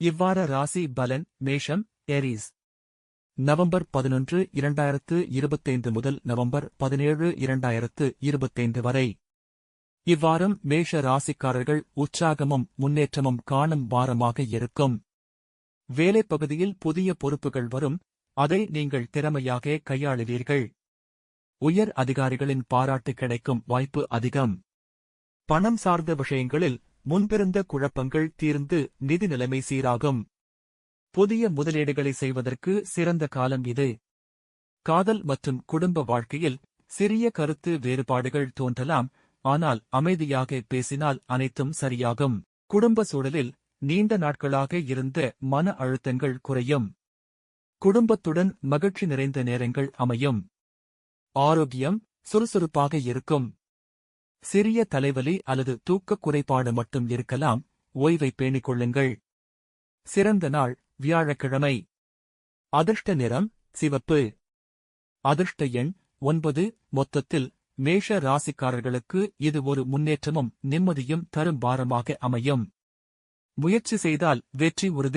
இவ்வார ராசி பலன் மேஷம் ஏரீஸ் நவம்பர் 11, 2025 முதல் நவம்பர் 17, 2025 வரை. இவ்வாரம் மேஷ ராசிக்காரர்கள் உற்சாகமும் முன்னேற்றமும் காணும் வாரமாக இருக்கும். வேலைப்பகுதியில் புதிய பொறுப்புகள் வரும், அதை நீங்கள் திறமையாக கையாளுவீர்கள். உயர் அதிகாரிகளின் பாராட்டு கிடைக்கும் வாய்ப்பு அதிகம். பணம் சார்ந்த விஷயங்களில் முன்பிருந்த குழப்பங்கள் தீர்ந்து நிதி நிலைமை சீராகும். புதிய முதலீடுகளை செய்வதற்கு சிறந்த காலம் இது. காதல் மற்றும் குடும்ப வாழ்க்கையில் சிறிய கருத்து வேறுபாடுகள் தோன்றலாம், ஆனால் அமைதியாக பேசினால் அனைத்தும் சரியாகும். குடும்ப சூழலில் நீண்ட நாட்களாக இருந்த மன அழுத்தங்கள் குறையும். குடும்பத்துடன் மகிழ்ச்சி நிறைந்த நேரங்கள் அமையும். ஆரோக்கியம் சுறுசுறுப்பாக இருக்கும். சிறிய தலைவலி அல்லது தூக்கக் குறைபாடு மட்டும் இருக்கலாம், ஓய்வை பேணிக் கொள்ளுங்கள். சிறந்த நாள் வியாழக்கிழமை. அதிர்ஷ்ட நிறம் சிவப்பு. அதிர்ஷ்ட எண் 9. மொத்தத்தில் மேஷ ராசிக்காரர்களுக்கு இது ஒரு முன்னேற்றமும் நிம்மதியும் தரும் வாரமாக அமையும். முயற்சி செய்தால் வெற்றி உறுதி.